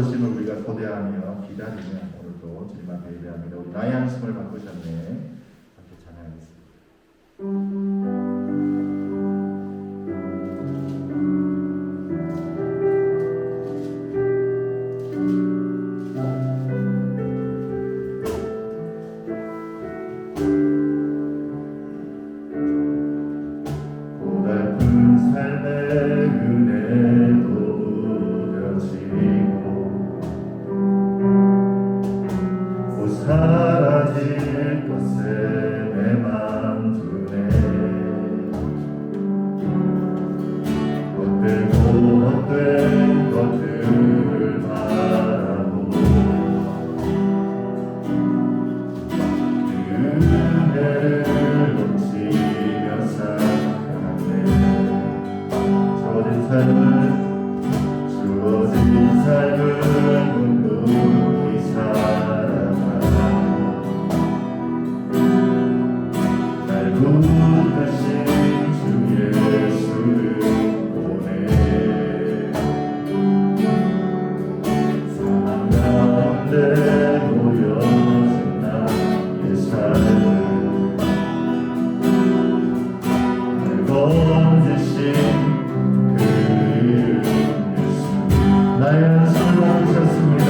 오심을 우리가 고대하며 기다리며 오늘도 주님 앞에 예배합니다. 우리 나의 양심을 바꾸셨네. 함께 찬양하겠습니다. 사라질 것에 내 맘 두네. 헛되고 헛된 것들을 바라보고 은혜를 놓치며 살아가네. 주어진 삶은 묵묵히 살아가 부르신 주 예수를 보내. 사망 가운데 놓여진 나의 삶을 날 건지신 그 이름 예수. 나의 한숨을 바꾸셨습니다.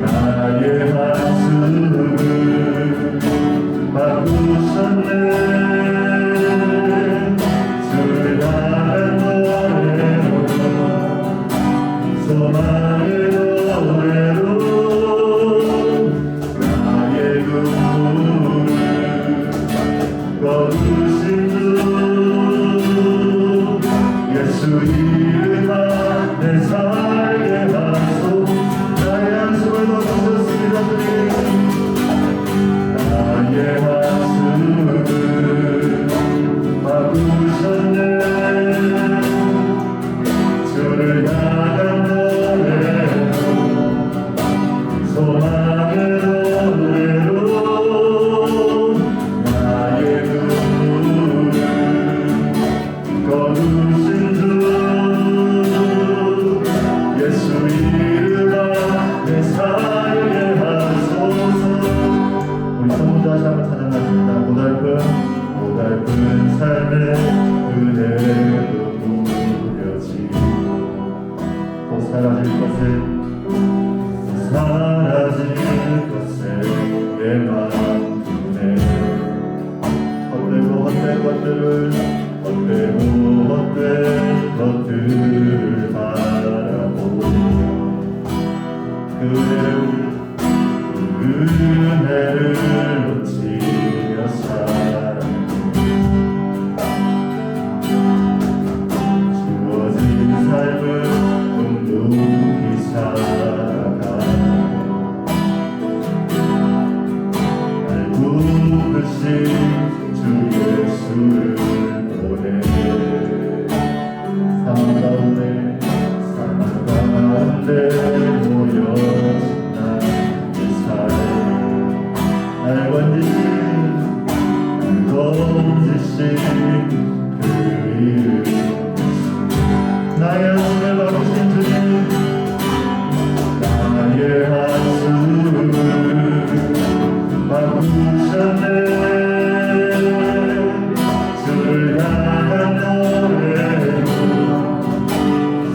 나의 한숨을 바꾸셨네. 주를 향한 노래로 소망의 노래로 나의 구원을 거두신 주 예수 이름 안에 살게 하소. 나의 한숨을 거두셨습니다. 나의 한숨을 바꾸셨네. 주를 향한 노래로 소망의 노래로 나의 구원을 거두신 주 예수 이름 안에 살게 하소서. 다시 한번 찬양하십니다. 고달픈 삶의 은혜로 무뎌지고 곧 사라질 것에 내 마음 두네. 헛된 것들을 바라보며 은혜를 놓치며 살아가네. 주어진 삶을 묵묵히 살아가네. 날 부르신 주 예수를 보내. 사망 가운데 모여진 나의 삶 날 건지신 그 이름 나의 한숨을 바꾸신 주님. 나의 한숨을 바꾸셨네. 주를 향한 노래로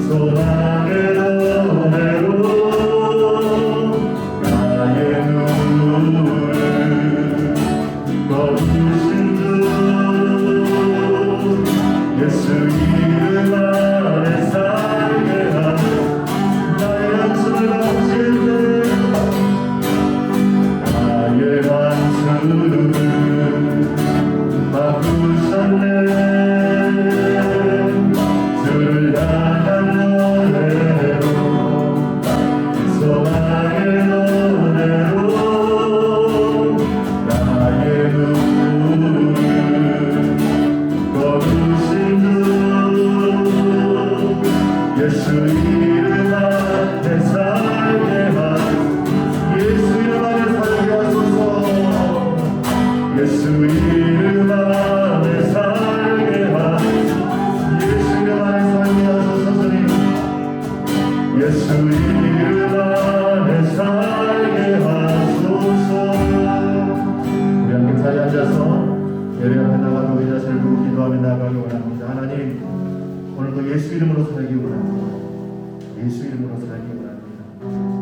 소망의 노래로 이름 안에 살게 하소서. 우리 함께 자리에 앉아서 예배 앞에 나가며 우리 자신을 두고 기도하며 나가기 원합니다. 하나님, 오늘도 예수 이름으로 살기 원합니다. 예수 이름으로 살기 원합니다.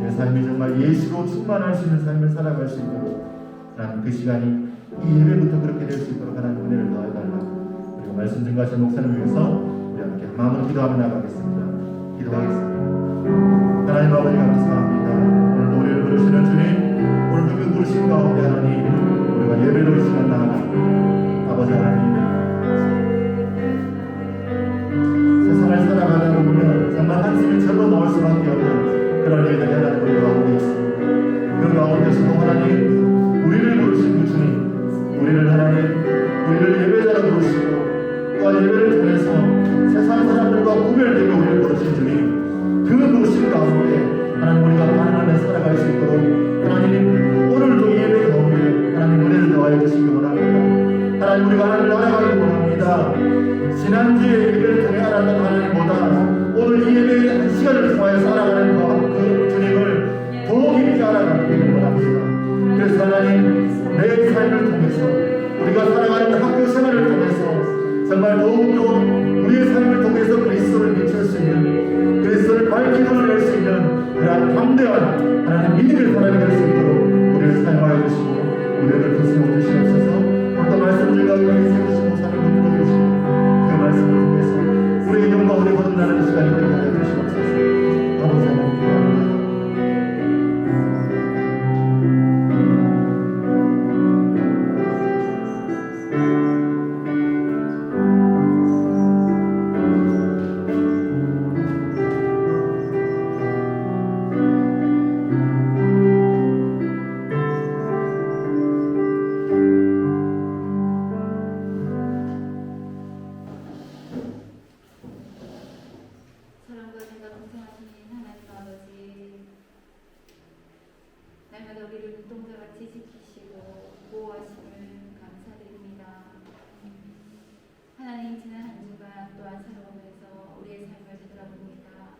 내 삶이 정말 예수로 충만할 수 있는 삶을 살아갈 수 있도록 하나님, 그 시간이 이 예배부터 그렇게 될 수 있도록 하나님 은혜를 더해달라고. 그리고 말씀 증거하신 목사님을 위해서 우리 함께 마음으로 기도하며 나가겠습니다. 기도하겠습니다. 하나님 아버지 감사합니다. 오늘도 우리를 부르시는 주님, 오늘도 그 부르심 가운데 하나님, 우리가 예배로 이 시간 나아갑니다. 아버지 하나님, 세상을 살아가다 보면 정말 한숨이 절로 나올 수밖에 없는 그런 일들이 하나님 우리 가운데 있습니다. 그 가운데서도 하나님, 우리를 부르신 그 주님, 우리를 하나님, 우리를 예배자로 부르시고 또한 예배를 통해서 세상 사람들과 구별되게 우리를 부르신 주님, 그 부르심 가운데 하나님 우리가 반응하며 살아갈 수 있도록 하나님, 오늘도 예배 가운데 하나님 은혜를 더하여 주시기 원합니다. 하나님, 우리가 하나님을 알아가기 원합니다. 지난주에 예배를 통해 알았던 하나님보다 오늘 이 예배의 한 시간을 통하여 살아가는 그 주님을 더 깊이 알아가기를 원합니다. 그래서 하나님, 내 삶을 통해서 우리가 살아가는 학교 생활을 통해서 정말 더욱더 우리의 삶을 통해서 그리스도를 비출 수 있는, 그리스도를 밝히고 낼 수 있는 그러한 담대한 하나님 믿음의 사람이 될 수 있도록 우리를 사용하여 주시고 우리를 더 세워주시옵소서. 오늘도 말씀 증거하기 위해 세우신 목사님 붙들어 계시고 그 말씀을 통해서 우리의 영광 우리 거듭나는 시간이 되게 하여 주시옵소서. 아버지 하나님 기도합니다. 날마다 우리를 눈동자같이 지키시고 보호하심을 감사드립니다. 하나님, 지난 한 주간 또한 살아오면서 우리의 삶을 되돌아봅니다.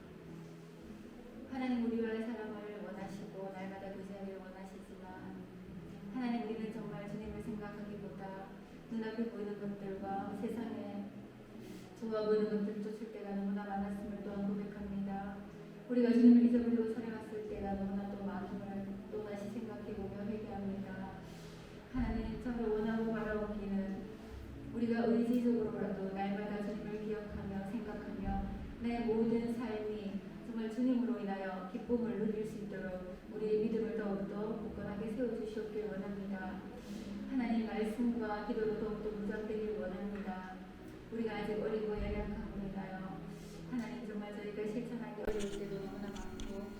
하나님, 우리와의 사랑을 원하시고 날마다 그 자리를 원하시지만 하나님, 우리는 정말 주님을 생각하기보다 눈앞에 보이는 것들과 세상에 좋아 보이는 것들 쫓을 때가 너무나 많았음을 또한 고백합니다. 우리가 주님을 잊어버리고 살아갔을 때가 너무나 또 많음을 또다시 생각해보며 회개합니다. 하나님, 저를 원하고 바라오기는 우리가 의지적으로라도 날마다 주님을 기억하며 생각하며 내 모든 삶이 정말 주님으로 인하여 기쁨을 누릴 수 있도록 우리의 믿음을 더욱더 굳건하게 세워주시옵길 원합니다. 하나님, 말씀과 기도로 더욱더 무장되길 원합니다. 우리가 아직 어리고 연약합니다요. 하나님, 정말 저희가 실천하기 어려울 때도 너무나 많고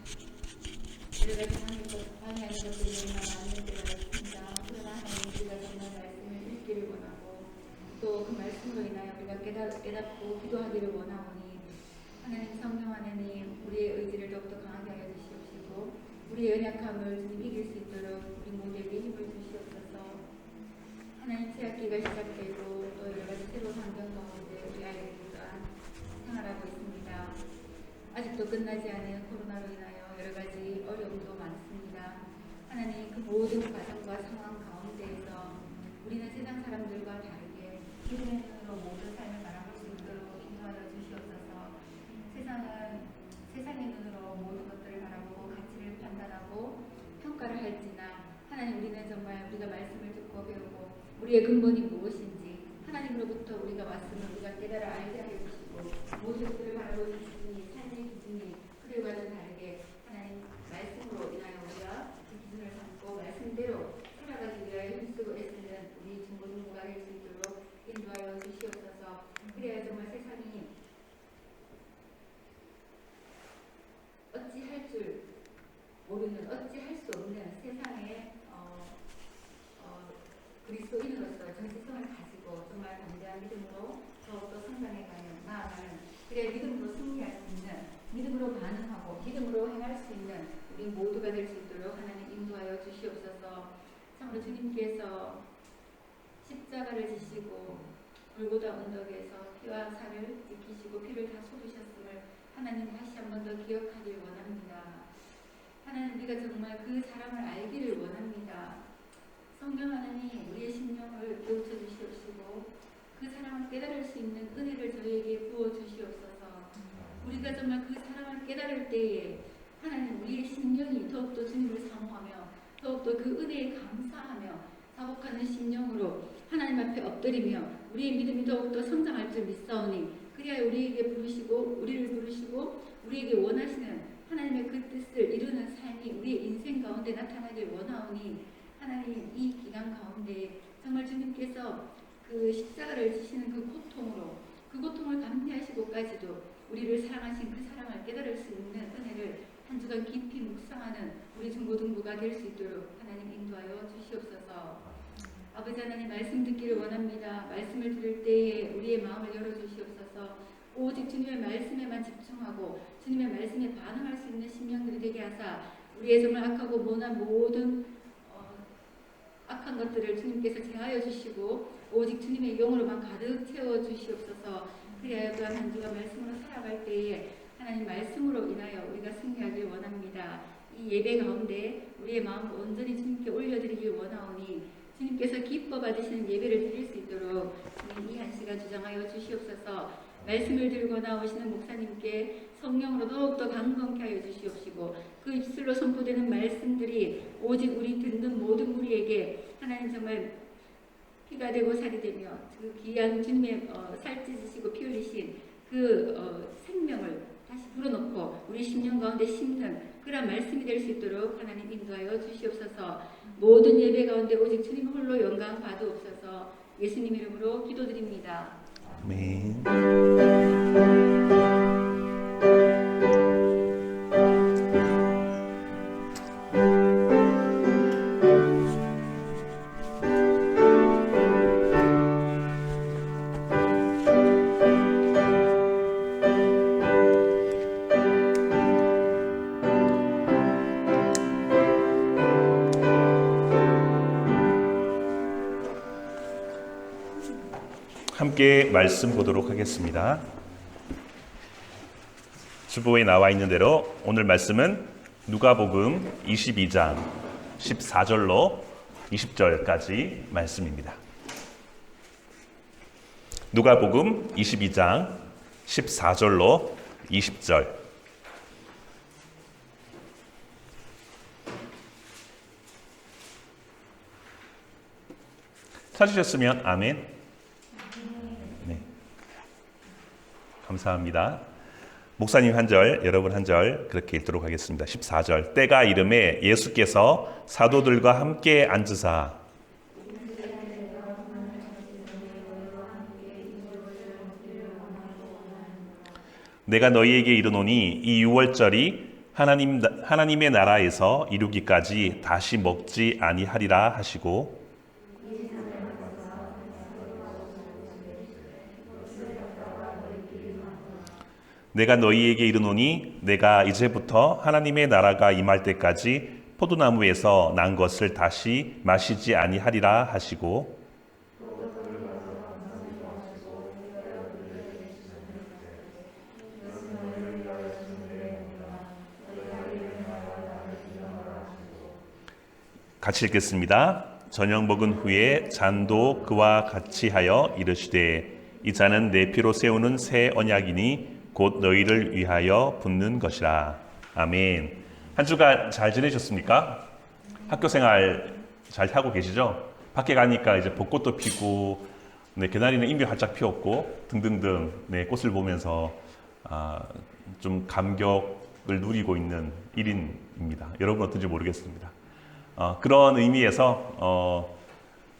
여러 가지 방해하는 것들이 너무나 많은 때가 있습니다. 그러나 하나님, 우리가 정말 말씀을 읽기를 원하고 또 그 말씀으로 인하여 우리가 깨닫고 기도하기를 원하오니 하나님, 성령 하나님, 우리의 의지를 더욱더 강하게 하여 주시옵시고 우리의 연약함을 주님 이길 수 있도록 우리 모두에게 힘을 주시옵소서. 하나님, 새학기가 시작되고 또 여러 가지 새로운 환경 가운데 우리 아이들이 또한 생활하고 있습니다. 아직도 끝나지 않은 코로나로 인하여 여러 가지 어려움도 많습니다. 하나님, 그 모든 과정과 상황 가운데에서 우리는 세상 사람들과 다르게 믿음의 눈으로 모든 삶을 바라볼 수 있도록 인도하여 주시옵소서. 세상은 세상의 눈으로 모든 것들을 바라보고 가치를 판단하고 평가를 할지나 하나님, 우리는 정말 우리가 말씀을 듣고 배우고 우리의 근본이 무엇인지 하나님으로부터 우리가 왔음을 우리가 깨달아 알게 하여 주시고 모든 것들을 바라보는 기준이, 삶의 기준이 그들과는 다르게 하나님 말씀으로 인하여 우리가 그 기준을 삼고 말씀대로 살아가기 위하여 힘쓰고 애쓰는 우리 중고등부가 될 수 있도록 인도하여 주시옵소서. 그래야 정말 세상이 어찌할 줄 모르는, 어찌할 수 없는 세상에 그리스도인으로서 정체성을 가지고 정말 담대한 믿음으로 더욱더 성장해가는, 나아가는, 그래 믿음으로 승리할 수 있는, 믿음으로 반응하고 믿음으로 행할 수 있는 우리 모두가 될 수 있도록 하나님 인도하여 주시옵소서. 참으로 주님께서 십자가를 지시고 골고다 언덕에서 피와 살을 지키시고 피를 다 쏟으셨음을 하나님 다시 한 번 더 기억하길 원합니다. 하나님 우리가 정말 그 사람을 알기를 원합니다. 성령 하나님 우리의 심령을 깨우쳐 주시옵시고 그 사람을 깨달을 수 있는 은혜를 저희에게 부어 주시옵소서. 우리가 정말 그 사람을 깨달을 때에 하나님 우리의 심령이 더욱더 주님을 사모하며 더욱더 그 은혜에 감사하며 사복하는 심령으로 하나님 앞에 엎드리며 우리의 믿음이 더욱더 성장할 줄 믿사오니 그리하여 우리에게 부르시고 우리를 부르시고 우리에게 원하시는 하나님의 그 뜻을 이루는 삶이 우리의 인생 가운데 나타나길 원하오니 하나님 이 기간 가운데 정말 주님께서 그 십자가를 지시는 그 고통으로 그 고통을 감내하시고까지도 우리를 사랑하신 그 사랑을 깨달을 수 있는 은혜를 한 주간 깊이 묵상하는 우리 중고등부가 될 수 있도록 하나님 인도하여 주시옵소서. 아버지 하나님 말씀 듣기를 원합니다. 말씀을 들을 때에 우리의 마음을 열어주시옵소서. 오직 주님의 말씀에만 집중하고 주님의 말씀에 반응할 수 있는 심령들이 되게 하사 우리의 정말 악하고 모난 모든 악한 것들을 주님께서 제하여 주시고 오직 주님의 영으로만 가득 채워 주시옵소서. 그리하여 또한 한 주가 말씀으로 살아갈 때에 하나님 말씀으로 인하여 우리가 승리하길 원합니다. 이 예배 가운데 우리의 마음을 온전히 주님께 올려드리길 원하오니 주님께서 기뻐 받으시는 예배를 드릴 수 있도록 주님 이 한 시간 주장하여 주시옵소서. 말씀을 들고 나오시는 목사님께 성령으로 더욱더 강건케 하여 주시옵시고 그 입술로 선포되는 말씀들이 오직 우리 듣는 모든 우리에게 하나님 정말 피가 되고 살이 되며 그 귀한 주님의 살찌지시고 피 흘리신 그 생명을 다시 불어넣고 우리 심령 가운데 심는 그런 말씀이 될 수 있도록 하나님 인도하여 주시옵소서. 모든 예배 가운데 오직 주님 홀로 영광 받으옵소서. 예수님 이름으로 기도드립니다. 아멘. 함께 말씀 보도록 하겠습니다. 주보에 나와 있는 대로 오늘 말씀은 누가복음 22장 14절로 20절까지 말씀입니다. 누가복음 22장 14절로 20절. 찾으셨으면 아멘. 네. 감사합니다. 목사님 한 절, 여러분 한 절 그렇게 읽도록 하겠습니다. 14절. 때가 이름에 예수께서 사도들과 함께 앉으사 내가 너희에게 이르노니 이 유월절이 하나님의 나라에서 이루기까지 다시 먹지 아니하리라 하시고 내가 너희에게 이르노니 내가 이제부터 하나님의 나라가 임할 때까지 포도나무에서 난 것을 다시 마시지 아니하리라 하시고 같이 읽겠습니다. 저녁 먹은 후에 잔도 그와 같이 하여 이르시되 이 잔은 내 피로 세우는 새 언약이니 곧 너희를 위하여 붓는 것이라. 아멘. 한 주간 잘 지내셨습니까? 학교 생활 잘 하고 계시죠? 밖에 가니까 이제 벚꽃도 피고, 네, 개나리는 이미 활짝 피었고 등등등, 네, 꽃을 보면서 좀 감격을 누리고 있는 1인입니다. 여러분 어떤지 모르겠습니다. 그런 의미에서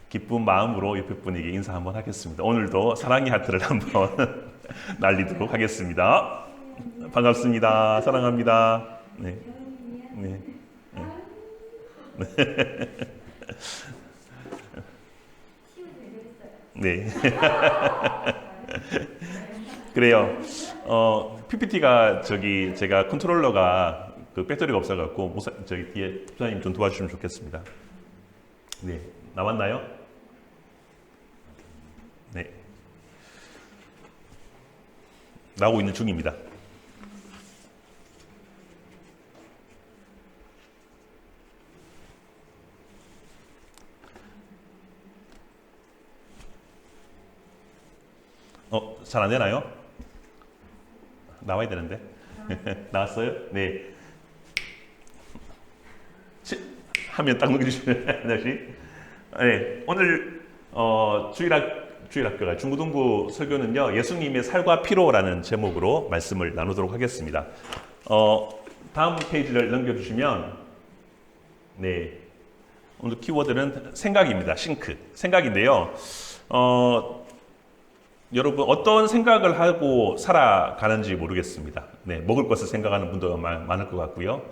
기쁜 마음으로 옆에 분에게 인사 한번 하겠습니다. 오늘도 사랑의 하트를 한번 날리도록 하겠습니다. 반갑습니다. 사랑합니다. 네. 네. 네. 그래요. PPT가 제가 컨트롤러가 그 배터리가 없어갖고 저기 뒤에 부사님 좀 도와주시면 좋겠습니다. 네. 나왔나요? 네. 나오고 있는 중입니다. 잘 안 되나요? 나와야 되는데. 나왔어요? 네. 하면 딱 넘겨주시면 다시. 네. 오늘 주일학교가 중고등부 설교는요, 예수님의 살과 피로라는 제목으로 말씀을 나누도록 하겠습니다. 다음 페이지를 넘겨주시면, 네. 오늘 키워드는 생각입니다. 싱크. 생각인데요. 여러분 어떤 생각을 하고 살아가는지 모르겠습니다. 네, 먹을 것을 생각하는 분도 많을 것 같고요.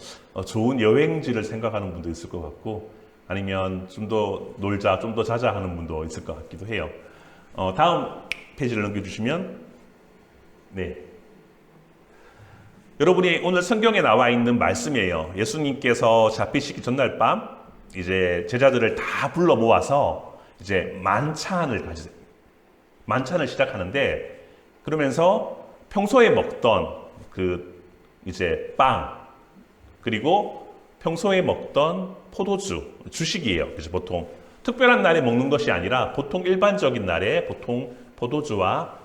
좋은 여행지를 생각하는 분도 있을 것 같고, 아니면 좀 더 놀자, 좀 더 자자 하는 분도 있을 것 같기도 해요. 다음 페이지를 넘겨주시면, 네. 여러분이 오늘 성경에 나와 있는 말씀이에요. 예수님께서 잡히시기 전날 밤, 이제 제자들을 다 불러 모아서 이제 만찬을 시작하는데, 그러면서 평소에 먹던 이제 빵, 그리고 평소에 먹던 포도주, 주식이에요. 그래서 보통 특별한 날에 먹는 것이 아니라 보통 일반적인 날에 보통 포도주와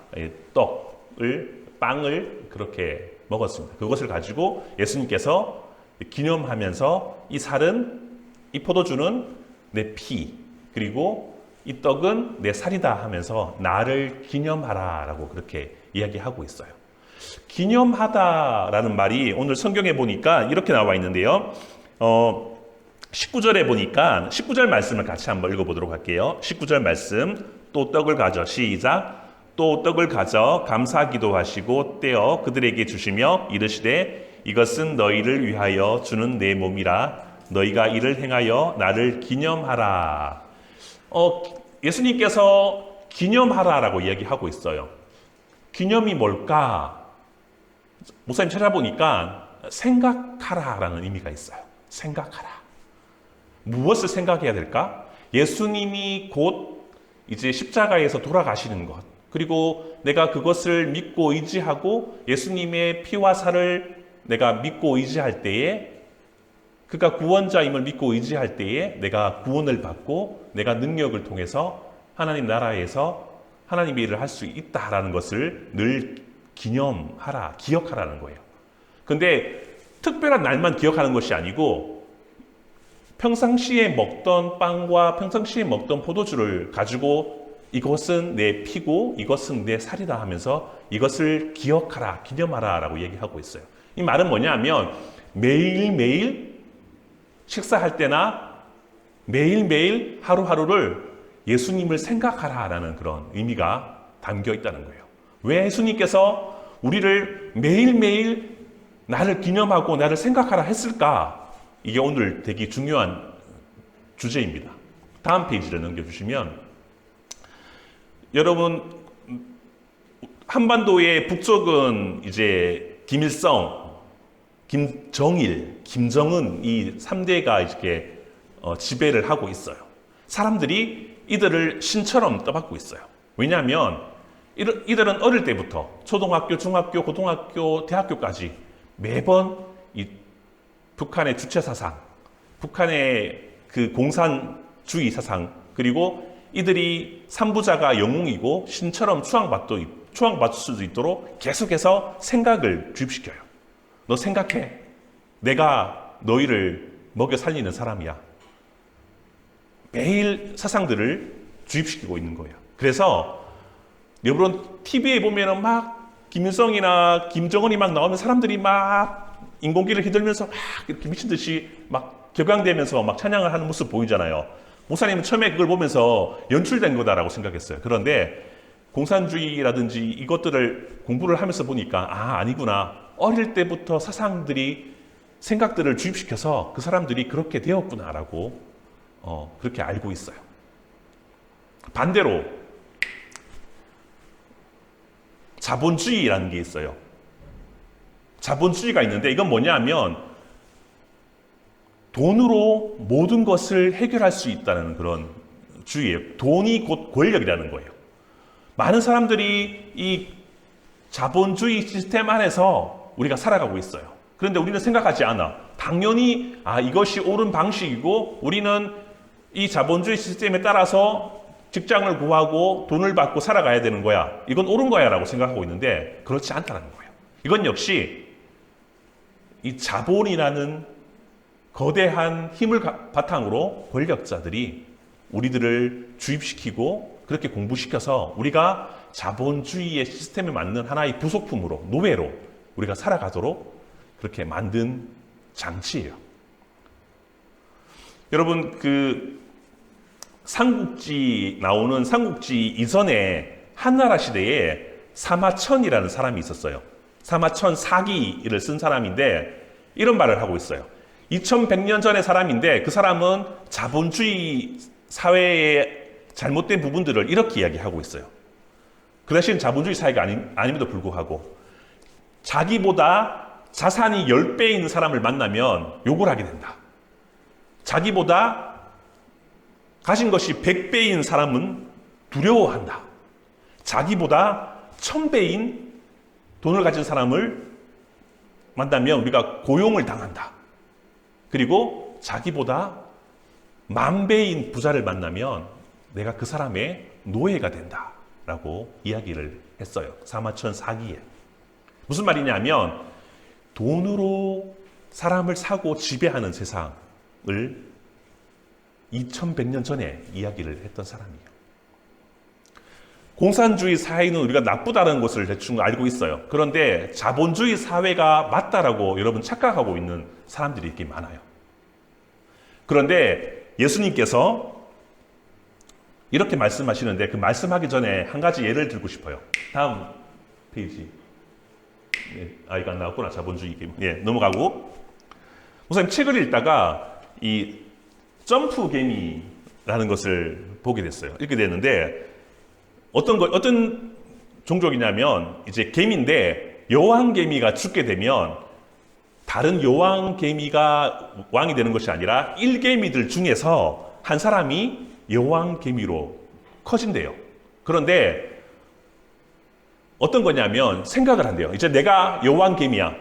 빵을 그렇게 먹었습니다. 그것을 가지고 예수님께서 기념하면서 이 포도주는 내 피, 그리고 이 떡은 내 살이다 하면서 나를 기념하라 라고 그렇게 이야기하고 있어요. 기념하다라는 말이 오늘 성경에 보니까 이렇게 나와 있는데요. 19절에 보니까 19절 말씀을 같이 한번 읽어보도록 할게요. 19절 말씀, 또 떡을 가져, 시작. 또 떡을 가져 감사 기도하시고 떼어 그들에게 주시며 이르시되 이것은 너희를 위하여 주는 내 몸이라 너희가 이를 행하여 나를 기념하라. 예수님께서 기념하라라고 이야기하고 있어요. 기념이 뭘까? 목사님 찾아보니까 생각하라라는 의미가 있어요. 생각하라. 무엇을 생각해야 될까? 예수님이 곧 이제 십자가에서 돌아가시는 것, 그리고 내가 그것을 믿고 의지하고 예수님의 피와 살을 내가 믿고 의지할 때에, 그가 구원자임을 믿고 의지할 때에 내가 구원을 받고 내가 능력을 통해서 하나님 나라에서 하나님의 일을 할 수 있다라는 것을 늘 기억하라는 거예요. 근데 특별한 날만 기억하는 것이 아니고 평상시에 먹던 빵과 평상시에 먹던 포도주를 가지고 이것은 내 피고 이것은 내 살이다 하면서 이것을 기억하라, 기념하라 라고 얘기하고 있어요. 이 말은 뭐냐면 매일매일 식사할 때나 매일매일 하루하루를 예수님을 생각하라라는 그런 의미가 담겨 있다는 거예요. 왜 예수님께서 우리를 매일매일 나를 기념하고 나를 생각하라 했을까? 이게 오늘 되게 중요한 주제입니다. 다음 페이지를 넘겨주시면, 여러분 한반도의 북쪽은 이제 김일성, 김정일, 김정은 이 3대가 이렇게 지배를 하고 있어요. 사람들이 이들을 신처럼 떠받고 있어요. 왜냐하면 이들은 어릴 때부터 초등학교, 중학교, 고등학교, 대학교까지 매번 이 북한의 주체 사상, 북한의 그 공산주의 사상, 그리고 이들이 삼부자가 영웅이고 신처럼 추앙받을 수도 있도록 계속해서 생각을 주입시켜요. 너 생각해. 내가 너희를 먹여 살리는 사람이야. 매일 사상들을 주입시키고 있는 거예요. 그래서 여러분 TV에 보면은 막 김일성이나 김정은이 막 나오면 사람들이 막 인공기를 휘둘면서 막 이렇게 미친 듯이 막 격앙되면서 막 찬양을 하는 모습 보이잖아요. 목사님은 처음에 그걸 보면서 연출된 거다라고 생각했어요. 그런데 공산주의라든지 이것들을 공부를 하면서 보니까 아니구나. 어릴 때부터 생각들을 주입시켜서 그 사람들이 그렇게 되었구나라고 그렇게 알고 있어요. 반대로 자본주의라는 게 있어요. 자본주의가 있는데 이건 뭐냐면 돈으로 모든 것을 해결할 수 있다는 그런 주의예요. 돈이 곧 권력이라는 거예요. 많은 사람들이 이 자본주의 시스템 안에서 우리가 살아가고 있어요. 그런데 우리는 생각하지 않아. 당연히 이것이 옳은 방식이고 우리는 이 자본주의 시스템에 따라서 직장을 구하고 돈을 받고 살아가야 되는 거야. 이건 옳은 거야 라고 생각하고 있는데 그렇지 않다는 거예요. 이건 역시 이 자본이라는 거대한 힘을 바탕으로 권력자들이 우리들을 주입시키고 그렇게 공부시켜서 우리가 자본주의의 시스템에 맞는 하나의 부속품으로, 노예로 우리가 살아가도록 그렇게 만든 장치예요. 여러분, 그 삼국지 나오는 삼국지 이전에 한나라 시대에 사마천이라는 사람이 있었어요. 사마천 사기를 쓴 사람인데 이런 말을 하고 있어요. 2100년 전의 사람인데 그 사람은 자본주의 사회의 잘못된 부분들을 이렇게 이야기하고 있어요. 그 대신 자본주의 사회가 아님에도 불구하고 자기보다 자산이 10배 있는 사람을 만나면 욕을 하게 된다. 자기보다 가진 것이 100배인 사람은 두려워한다. 자기보다 1000배인 돈을 가진 사람을 만나면 우리가 고용을 당한다. 그리고 자기보다 10,000배인 부자를 만나면 내가 그 사람의 노예가 된다. 라고 이야기를 했어요. 사마천 사기에. 무슨 말이냐면 돈으로 사람을 사고 지배하는 세상을 2100년 전에 이야기를 했던 사람이에요. 공산주의 사회는 우리가 나쁘다는 것을 대충 알고 있어요. 그런데 자본주의 사회가 맞다라고 여러분 착각하고 있는 사람들이 이렇게 많아요. 그런데 예수님께서 이렇게 말씀하시는데 그 말씀하기 전에 한 가지 예를 들고 싶어요. 다음 페이지. 이거 안 나왔구나. 자본주의 게임. 넘어가고. 우선 책을 읽다가 이 점프 개미라는 것을 보게 됐어요. 읽게 됐는데 어떤 종족이냐면 이제 개미인데 여왕 개미가 죽게 되면 다른 여왕 개미가 왕이 되는 것이 아니라 일개미들 중에서 한 사람이 여왕 개미로 커진대요. 그런데 어떤 거냐면 생각을 한대요. 이제 내가 여왕 개미야.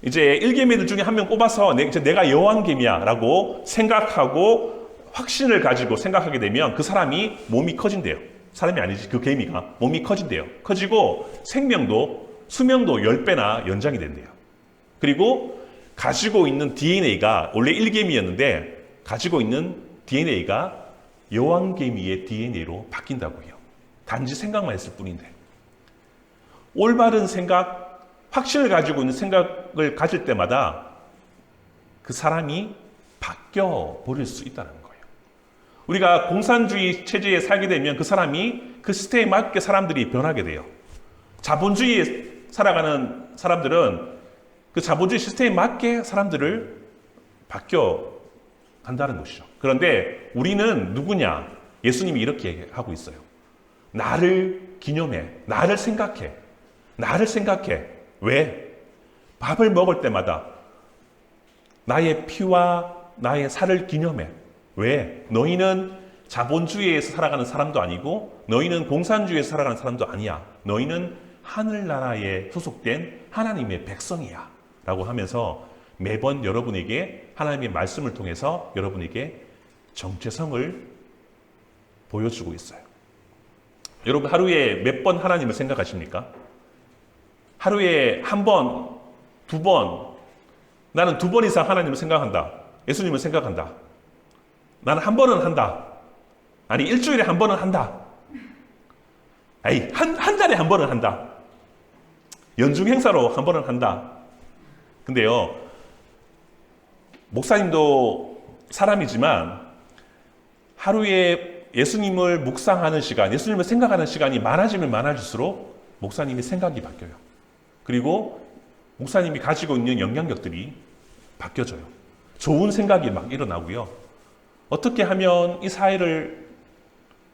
이제 일개미들 중에 한 명 뽑아서 이제 내가 여왕 개미야 라고 생각하고 확신을 가지고 생각하게 되면 그 사람이 몸이 커진대요. 사람이 아니지, 그 개미가 몸이 커진대요. 커지고 수명도 10배나 연장이 된대요. 그리고 가지고 있는 DNA가 원래 일개미였는데 가지고 있는 DNA가 여왕개미의 DNA로 바뀐다고 해요. 단지 생각만 했을 뿐인데. 올바른 생각, 확신을 가지고 있는 생각을 가질 때마다 그 사람이 바뀌어 버릴 수 있다는 거예요. 우리가 공산주의 체제에 살게 되면 그 사람이 그 시스템에 맞게 사람들이 변하게 돼요. 자본주의에 살아가는 사람들은 그 자본주의 시스템에 맞게 사람들을 바뀌어 간다는 것이죠. 그런데 우리는 누구냐? 예수님이 이렇게 하고 있어요. 나를 기념해. 나를 생각해. 나를 생각해. 왜? 밥을 먹을 때마다 나의 피와 나의 살을 기념해. 왜? 너희는 자본주의에서 살아가는 사람도 아니고 너희는 공산주의에서 살아가는 사람도 아니야. 너희는 하늘나라에 소속된 하나님의 백성이야. 라고 하면서 매번 여러분에게 하나님의 말씀을 통해서 여러분에게 정체성을 보여주고 있어요. 여러분 하루에 몇 번 하나님을 생각하십니까? 하루에 한 번, 두 번, 나는 2번 이상 하나님을 생각한다. 예수님을 생각한다. 나는 한 번은 한다. 아니 일주일에 한 번은 한다. 아니 한 달에 한 번은 한다. 연중 행사로 한 번은 한다. 근데요, 목사님도 사람이지만 하루에 예수님을 묵상하는 시간, 예수님을 생각하는 시간이 많아지면 많아질수록 목사님의 생각이 바뀌어요. 그리고 목사님이 가지고 있는 영향력들이 바뀌어져요. 좋은 생각이 막 일어나고요. 어떻게 하면 이 사회를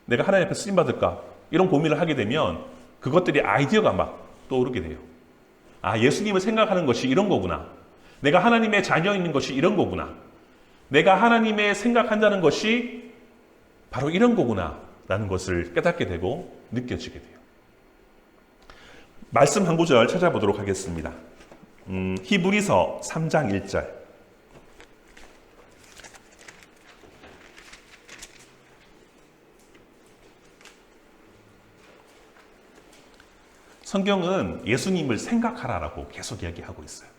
내가 하나님 앞에 쓰임받을까? 이런 고민을 하게 되면 그것들이 아이디어가 막 떠오르게 돼요. 아, 예수님을 생각하는 것이 이런 거구나. 내가 하나님의 자녀인 것이 이런 거구나. 내가 하나님의 생각한다는 것이 바로 이런 거구나. 라는 것을 깨닫게 되고 느껴지게 돼요. 말씀 한 구절 찾아보도록 하겠습니다. 히브리서 3장 1절. 성경은 예수님을 생각하라라고 계속 이야기하고 있어요.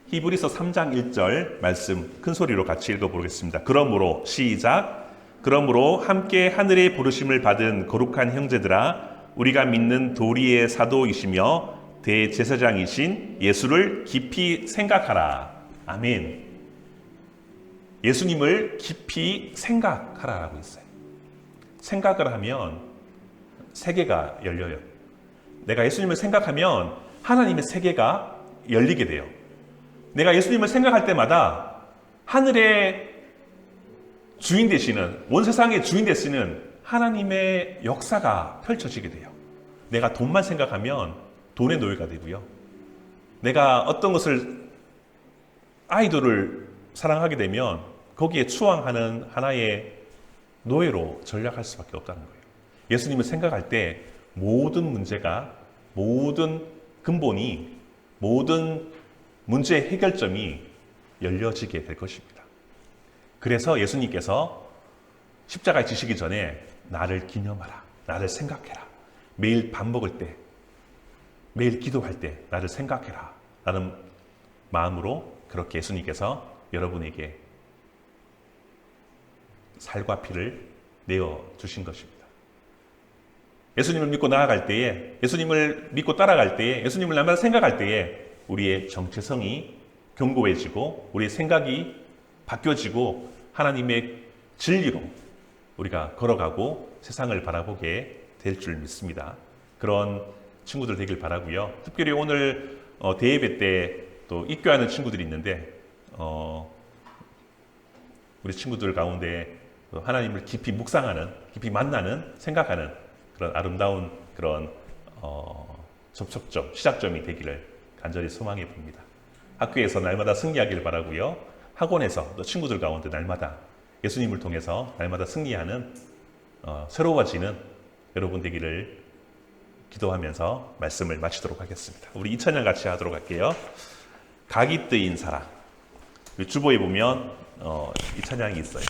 히브리서 3장 1절 말씀 큰 소리로 같이 읽어보겠습니다. 그러므로 시작. 그러므로 함께 하늘의 부르심을 받은 거룩한 형제들아, 우리가 믿는 도리의 사도이시며 대제사장이신 예수를 깊이 생각하라. 아멘. 예수님을 깊이 생각하라라고 있어요. 생각을 하면 세계가 열려요. 내가 예수님을 생각하면 하나님의 세계가 열리게 돼요. 내가 예수님을 생각할 때마다 하늘의 주인 되시는, 온 세상의 주인 되시는 하나님의 역사가 펼쳐지게 돼요. 내가 돈만 생각하면 돈의 노예가 되고요. 내가 어떤 것을, 아이돌을 사랑하게 되면 거기에 추앙하는 하나의 노예로 전락할 수밖에 없다는 거예요. 예수님을 생각할 때 모든 문제가, 모든 근본이, 모든 문제의 해결점이 열려지게 될 것입니다. 그래서 예수님께서 십자가에 지시기 전에 나를 기념하라, 나를 생각해라, 매일 밥 먹을 때, 매일 기도할 때 나를 생각해라 라는 마음으로 그렇게 예수님께서 여러분에게 살과 피를 내어주신 것입니다. 예수님을 믿고 나아갈 때에, 예수님을 믿고 따라갈 때에, 예수님을 날마다 생각할 때에 우리의 정체성이 견고해지고 우리의 생각이 바뀌어지고 하나님의 진리로 우리가 걸어가고 세상을 바라보게 될 줄 믿습니다. 그런 친구들 되길 바라고요. 특별히 오늘 대예배 때 또 입교하는 친구들이 있는데 우리 친구들 가운데 하나님을 깊이 묵상하는, 깊이 만나는, 생각하는 그런 아름다운 그런 접촉점, 시작점이 되기를 간절히 소망해 봅니다. 학교에서 날마다 승리하길 바라고요. 학원에서 또 친구들 가운데 날마다 예수님을 통해서 날마다 승리하는 새로워지는 여러분 되기를 기도하면서 말씀을 마치도록 하겠습니다. 우리 이 찬양 같이 하도록 할게요. 각이 뜨인 사랑. 주보에 보면 이 찬양이 있어요.